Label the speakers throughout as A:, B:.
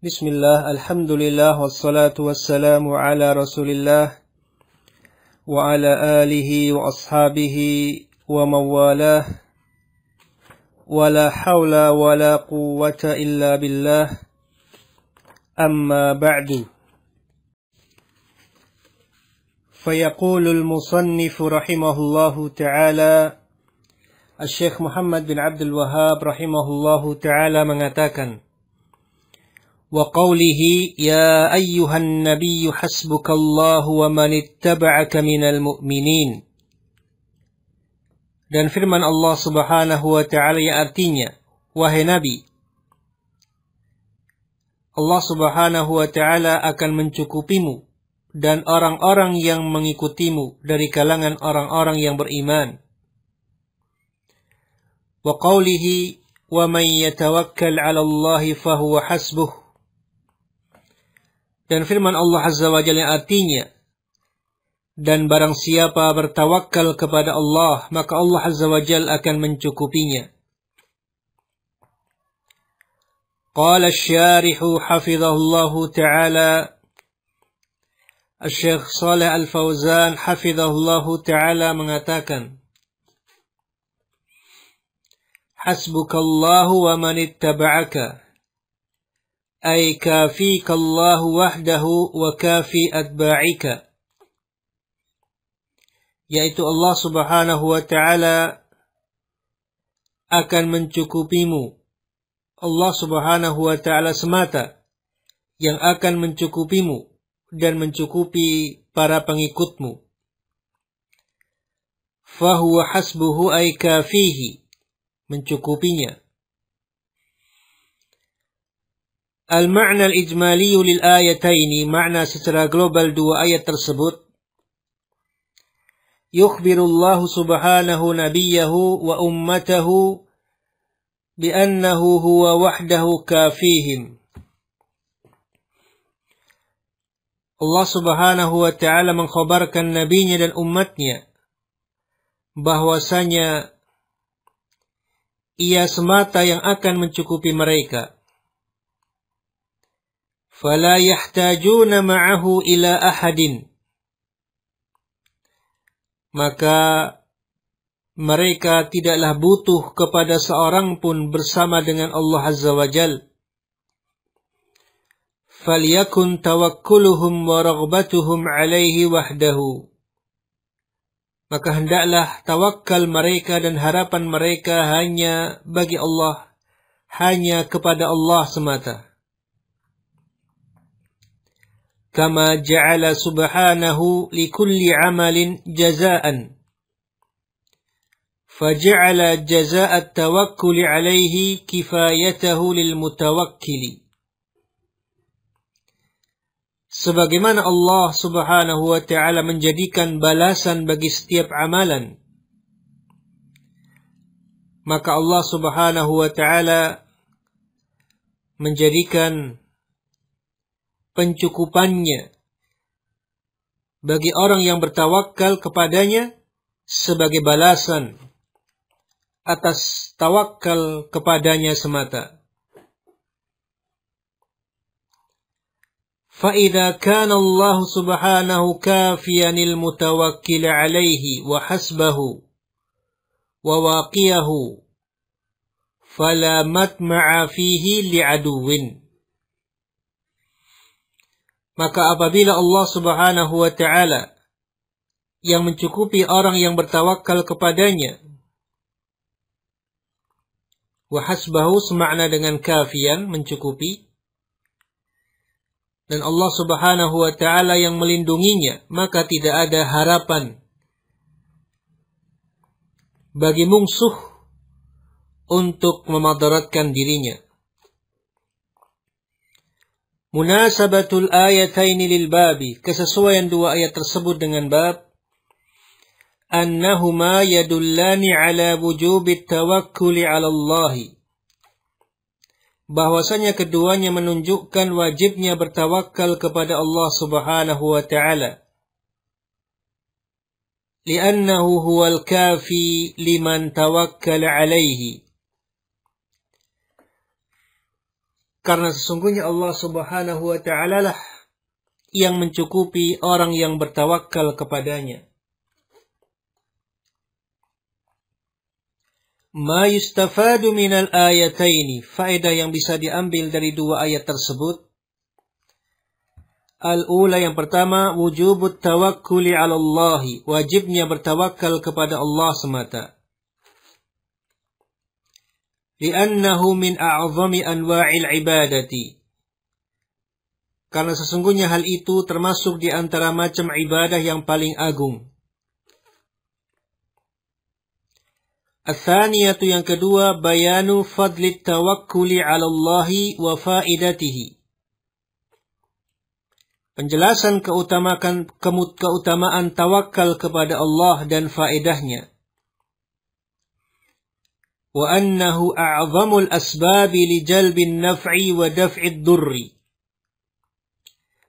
A: Bismillah, alhamdulillah, wassalatu wassalamu ala rasulillah wa ala alihi wa ashabihi wa mawalah wa la hawla wa la quwwata illa billah amma ba'du. Fayaqulul musannif rahimahullahu ta'ala, Syekh Muhammad bin Abdul Wahhab rahimahullahu ta'ala mengatakan, wa qawlihi ya ayyuhan nabiyyu hasbukallahu wa man ittaba'aka minal mu'minin. Dan firman Allah Subhanahu wa ta'ala yang artinya, wahai Nabi, Allah Subhanahu wa ta'ala akan mencukupimu dan orang-orang yang mengikutimu dari kalangan orang-orang yang beriman. Wa qawlihi wa man yatawakkal 'ala Allahi fahuwa hasbuh. Dan firman Allah Azza wa Jalla yang artinya, dan barang siapa bertawakal kepada Allah, maka Allah Azza wa Jalla akan mencukupinya. Qala asy-syarihu hafizahullahu ta'ala, Syekh Shalih Al-Fauzan hafizahullahu ta'ala mengatakan, hasbukallahu wa man ittaba'aka, ay kafikallahu wahdahu wa kafi atba'ika. Yaitu Allah Subhanahu wa ta'ala akan mencukupimu. Allah Subhanahu wa ta'ala semata yang akan mencukupimu dan mencukupi para pengikutmu. Fahuwa hasbuhu ay kafihi, mencukupinya. Al-ma'na al-ijmali lil ayataini, makna secara global dua ayat tersebut, yukhbirullahu subhanahu nabiyahu wa ummatahu bi'annahu huwa wahdahu kafihim. Allah Subhanahu wa ta'ala mengkhabarkan nabinya dan umatnya bahwasanya ia semata yang akan mencukupi mereka. فَلَا يَحْتَاجُونَ مَعَهُ إِلَى أَحَدٍ. Maka mereka tidaklah butuh kepada seorang pun bersama dengan Allah Azza wa Jal. فَلْيَكُنْ تَوَكُّلُهُمْ وَرَغْبَتُهُمْ عَلَيْهِ وَحْدَهُ. Maka hendaklah tawakal mereka dan harapan mereka hanya bagi Allah, hanya kepada Allah semata. Kama ja'ala subhanahu likulli amalin jazaan. Faja'ala jaza'at tawakkuli alaihi kifayatahu lil mutawakkili. Sebagaimana Allah Subhanahu wa ta'ala menjadikan balasan bagi setiap amalan, maka Allah Subhanahu wa ta'ala menjadikan pencukupannya bagi orang yang bertawakal kepadanya sebagai balasan atas tawakal kepadanya semata. فَإِذَا كَانَ اللَّهُ سُبْحَانَهُ كَافِيًا الْمُتَوَكِّلَ عَلَيْهِ وَحَسْبَهُ وَوَاقِيَهُ فَلَا مَطْمَعَ فِيهِ لِعَدُوٍّ. Maka apabila Allah Subhanahu wa ta'ala yang mencukupi orang yang bertawakal kepadanya, wa hasbahu semakna dengan kafian, mencukupi, dan Allah Subhanahu wa ta'ala yang melindunginya, maka tidak ada harapan bagi musuh untuk memadaratkan dirinya. Munasabatul ayataini lil babi, kesesuaian dua ayat tersebut dengan bab, annahuma yadullani ala wujubit tawakkuli ala Allahi, bahwasanya keduanya menunjukkan wajibnya bertawakal kepada Allah Subhanahu wa ta'ala. Li'annahu huwal kafi liman tawakkala alaihi. Karena sesungguhnya Allah Subhanahu wa ta'ala lah yang mencukupi orang yang bertawakal kepadanya. Ma yustafadu minal ayataini, faedah yang bisa diambil dari dua ayat tersebut. Al-ula, yang pertama, wujubut tawakkuli 'ala Allah, wajibnya bertawakal kepada Allah semata. Li'annahu min a'zami anwa'il ibadati. Karena sesungguhnya hal itu termasuk di antara macam ibadah yang paling agung. Ats-tsaniyatu, yang kedua, bayanu fadlit tawakkuli 'ala Allah wa faidatihi. Penjelasan keutamaan tawakal kepada Allah dan faedahnya. Wa annahu a'zamul asbabi li jalbin naf'i wa daf'id durri.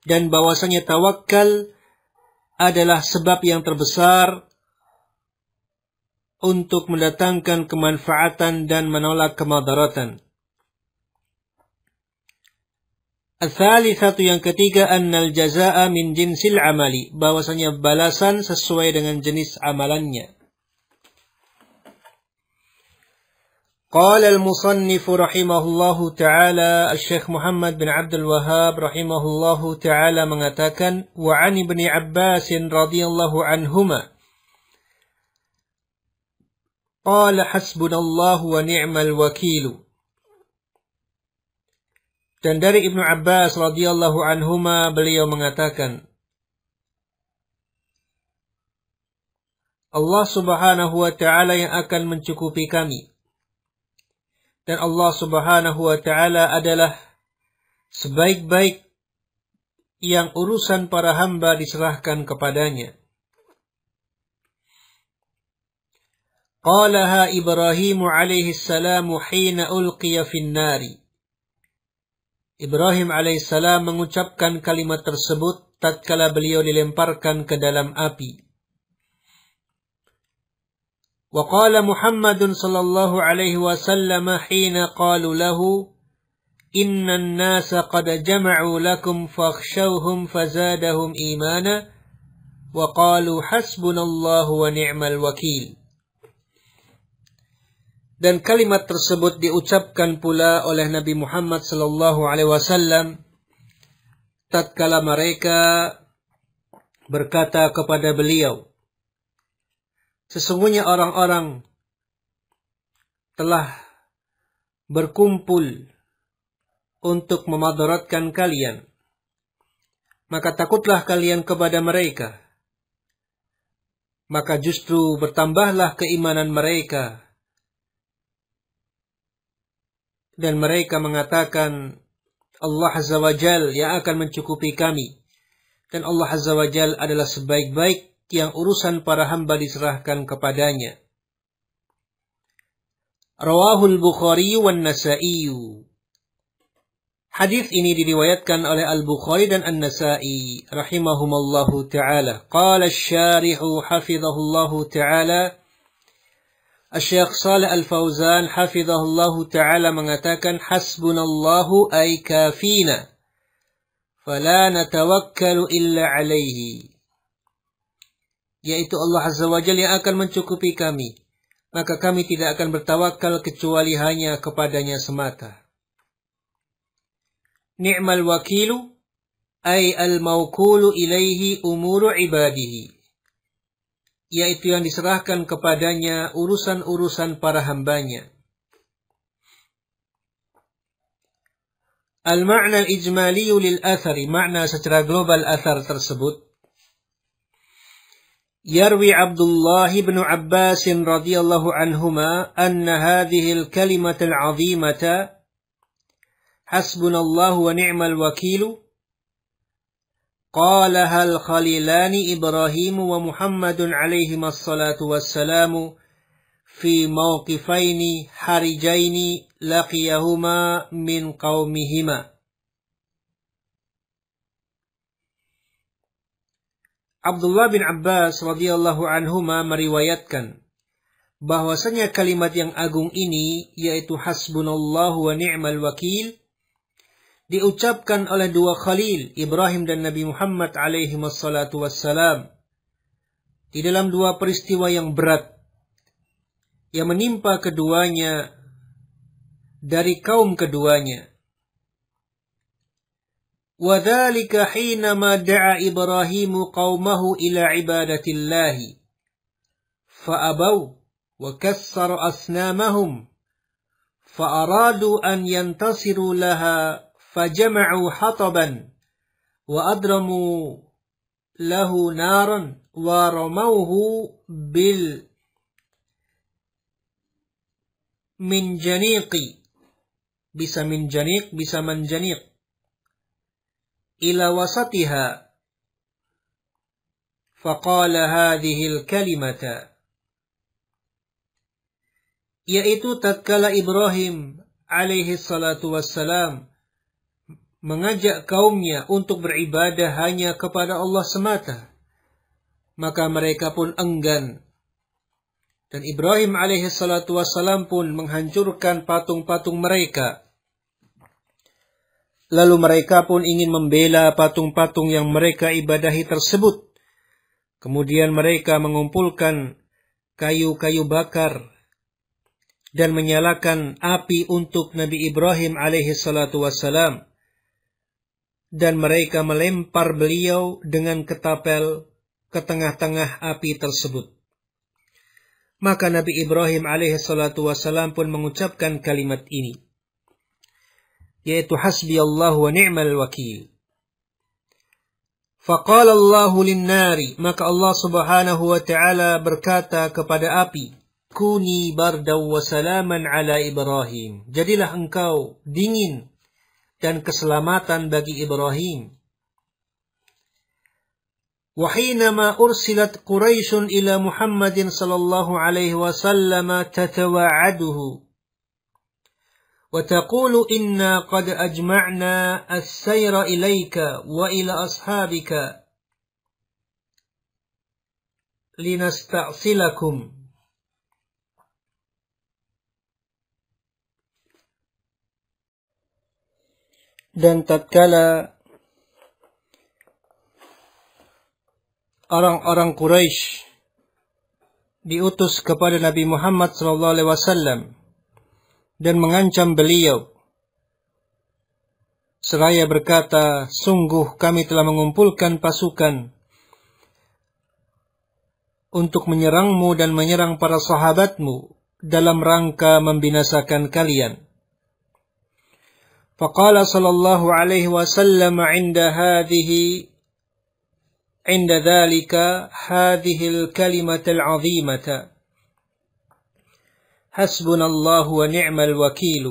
A: Dan bahwasanya tawakal adalah sebab yang terbesar untuk mendatangkan kemanfaatan dan menolak kemadaratan. Ats-tsalitsatu, yang ketiga, annal jazaa'a min jinsil amali, bahwasanya balasan sesuai dengan jenis amalannya. Qala al-musannif rahimahullahu ta'ala, Syekh Muhammad bin Abdul Wahhab rahimahullahu ta'ala mengatakan, wa 'an Ibni Abbas radhiyallahu anhuma qala hasbunallahu wa ni'mal wakil. Dan dari Ibnu Abbas radhiyallahu anhuma beliau mengatakan, Allah Subhanahu wa ta'ala yang akan mencukupi kami. Dan Allah Subhanahu wa ta'ala adalah sebaik-baik yang urusan para hamba diserahkan kepadanya. Qalaha Ibrahim alaihi salamu hina ulqiya fin nari. Ibrahim alaihissalam mengucapkan kalimat tersebut tatkala beliau dilemparkan ke dalam api. Wa qala Muhammadun sallallahu alaihi wasallam hina qalu lahu innan nasa qad jama'u lakum fakhshawhum fazadahum imana wa qalu hasbunallahu wa ni'mal wakil. Dan kalimat tersebut diucapkan pula oleh Nabi Muhammad sallallahu alaihi wasallam tatkala mereka berkata kepada beliau, sesungguhnya orang-orang telah berkumpul untuk memadaratkan kalian, maka takutlah kalian kepada mereka. Maka justru bertambahlah keimanan mereka. Dan mereka mengatakan, Allah Azza wa Jal yang akan mencukupi kami. Dan Allah Azza wa Jal adalah sebaik-baik yang urusan para hamba diserahkan kepadanya. Rawahul Bukhari wan Nasa'i. Hadis ini diriwayatkan oleh Al-Bukhari dan An-Nasa'i rahimahumallahu ta'ala. Qala asy-syarihu hafizahullahu ta'ala, Asy-Syaikh Shalih Al-Fauzan hafizahullahu ta'ala mengatakan, hasbunallahu ay kafina fala natawakkalu illa alaihi. Yaitu Allah Azza wa Jalla yang akan mencukupi kami, maka kami tidak akan bertawakal kecuali hanya kepadanya semata. Ni'mal wakilu ay al-mawkulu ilaihi umuru ibadihi, yaitu yang diserahkan kepadanya urusan-urusan para hambanya. Al-ma'na al-ijmali lil-athari, makna secara global athar tersebut. Yarwi Abdullah bin Abbas radhiyallahu anhuma anna hadhihi al-kalimata al-'azimata hasbunallahu wa ni'mal wakil qalaha al-khalilani Ibrahim wa Muhammadun alaihima assalatu wassalamu fi mawqifaini harijaini laqiyahuma min qaumihima. Abdullah bin Abbas radhiyallahu anhuma meriwayatkan bahwasanya kalimat yang agung ini, yaitu hasbunallahu wa ni'mal wakil, diucapkan oleh dua khalil, Ibrahim dan Nabi Muhammad alaihi wassalatu wassalam, di dalam dua peristiwa yang berat yang menimpa keduanya dari kaum keduanya. وَذَلِكَ حِينَمَا دَعَا إِبْرَاهِيمُ قَوْمَهُ إِلَى عِبَادَةِ اللَّهِ فَأَبَوْا وَكَسَّرُ أَصْنَامَهُمْ فَأَرَادُوا أَنْ يَنْتَصِرُوا لَهَا فَجَمَعُوا حَطَبًا وَأَضْرَمُوا لَهُ نَارًا وَرَمَوْهُ بِالْمِنْجَنِيقِ bisa minjaniq, bisa manjaniq, ila wasatiha, faqala hadhil kalimata, yaitu tatkala Ibrahim alaihi salatu wassalam mengajak kaumnya untuk beribadah hanya kepada Allah semata, maka mereka pun enggan. Dan Ibrahim alaihi salatu wassalam pun menghancurkan patung-patung mereka. Lalu mereka pun ingin membela patung-patung yang mereka ibadahi tersebut. Kemudian mereka mengumpulkan kayu-kayu bakar dan menyalakan api untuk Nabi Ibrahim alaihi salatu wassalam. Dan mereka melempar beliau dengan ketapel ke tengah-tengah api tersebut. Maka Nabi Ibrahim alaihi salatu wassalam pun mengucapkan kalimat ini, yaitu hasbiyallahu wa ni'mal wakil. Faqala Allahu lin-nari, maka Allah subhanahu wa ta'ala berkata kepada api, kuni bardaw wa salaman ala Ibrahim, jadilah engkau dingin dan keselamatan bagi Ibrahim. وحينما أرسلت قريش إلى محمد صلى الله عليه وسلم تتواعده وتقول إنا قد أجمعنا السير إليك وإلى أصحابك لنستأصلكم. Dan tatkala orang-orang Quraisy diutus kepada Nabi Muhammad SAW dan mengancam beliau, seraya berkata, sungguh kami telah mengumpulkan pasukan untuk menyerangmu dan menyerang para sahabatmu dalam rangka membinasakan kalian. Faqala sallallahu alaihi wasallam عند ذلك هذه الكلمة العظيمة حسبنا الله ونعم الوكيل.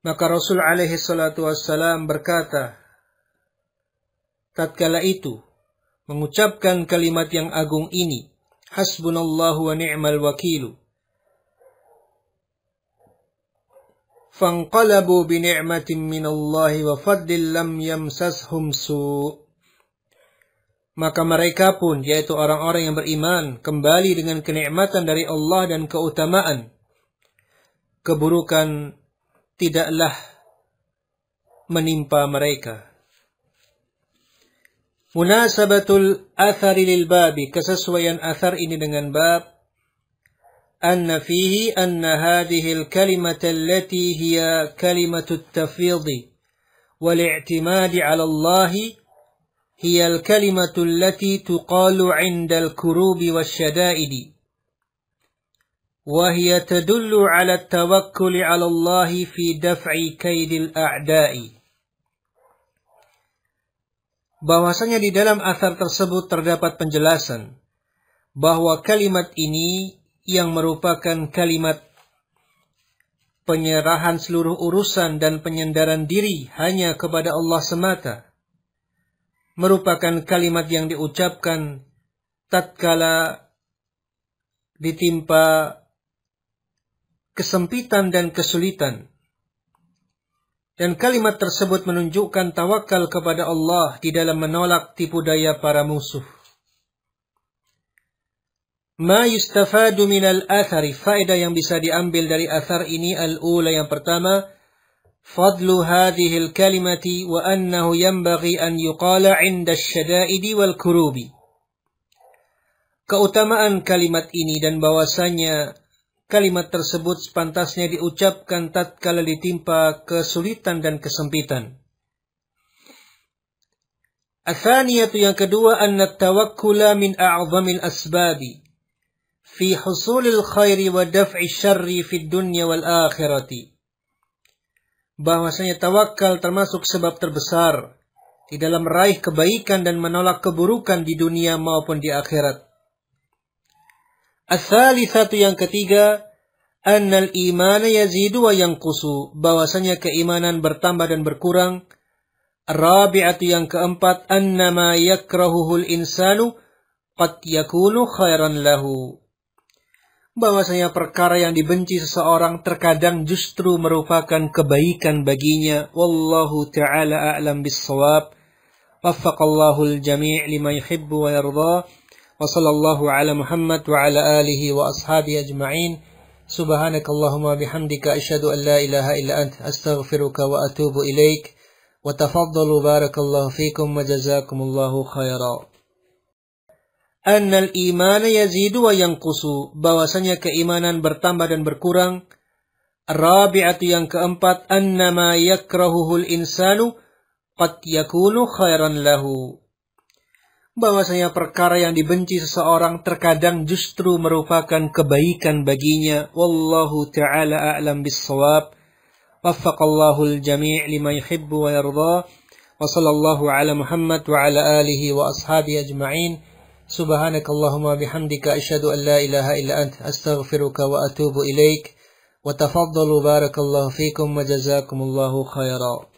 A: Maka Rasul alaihi salatu wassalam berkata tatkala itu, mengucapkan kalimat yang agung ini, hasbunallahu wa ni'mal wakil. Fanqalabu bi ni'matin minallahi wa fadlin lam yamsashum su'. Maka mereka pun, yaitu orang-orang yang beriman, kembali dengan kenikmatan dari Allah dan keutamaan. Keburukan tidaklah menimpa mereka. Munasabatul athari lil babi, kesesuaian athar ini dengan bab, anna fihi anna hadhil kalimata allati hiya kalimatut tafwidhi wal i'timadi ala Allahi هي الكلمة التي تقال عند الكروب والشدائد وهي تدل على التوكل على الله في دفع كيد الأعداء. Bahwasanya di dalam athar tersebut terdapat penjelasan bahwa kalimat ini yang merupakan kalimat penyerahan seluruh urusan dan penyandaran diri hanya kepada Allah semata, merupakan kalimat yang diucapkan tatkala ditimpa kesempitan dan kesulitan. Dan kalimat tersebut menunjukkan tawakal kepada Allah di dalam menolak tipu daya para musuh. Ma yustafadu minal athari, faedah yang bisa diambil dari athar ini, al-ula, yang pertama, fadlu hadhil kalimati wa annahu yanbaghi an yuqala 'inda asy-syada'idi wal kurubi. Keutamaan kalimat ini dan bahwasanya kalimat tersebut sepantasnya diucapkan tatkala ditimpa kesulitan dan kesempitan. Atsaniyatu, yang kedua, anna tawakkula min a'zamil asbabi fi husulil khairi wa daf'i syarri fid dunya wal akhirati. Bahwasanya tawakal termasuk sebab terbesar di dalam meraih kebaikan dan menolak keburukan di dunia maupun di akhirat. Ats-tsalitsatu, yang ketiga, annal imana yazidu wa yanqusu, bahwasanya keimanan bertambah dan berkurang. Ar-rabi'atu, yang keempat, annama yakrahuhul insanu qad yakunu khairan lahu, bahwasanya perkara yang dibenci seseorang terkadang justru merupakan kebaikan baginya. Wallahu ta'ala a'lam bis-shawab. Waffaqallahu al-jami' lima yuhibbu wa yarda. Wa sallallahu ala Muhammad wa ala alihi wa ashabihi ajma'in. Subhanakallahumma bihamdika asyhadu an la ilaha illa anta astaghfiruka wa atubu ilaik. Wa tafaddalu barakallahu fikum wa jazakumullahu khairan. Annal imana yazidu wa yanqusu, bahwasanya keimanan bertambah dan berkurang. Ar-rabi'atu, yang keempat, annama yakrahuhul insanu qad yakunu khairan lahu, bahwasanya perkara yang dibenci seseorang terkadang justru merupakan kebaikan baginya. Wallahu ta'ala a'lam bis-shawab. Waffaqallahu al-jami' lima yuhibbu wa yarda. Wa sallallahu ala Muhammad wa ala alihi wa ashabihi ajma'in. Subhanakallahumma bihamdika asyhadu an la ilaha illa anta astaghfiruka wa atubu ilaik. Wa tafaddalu barakallahu fikum wa jazakumullahu khairan.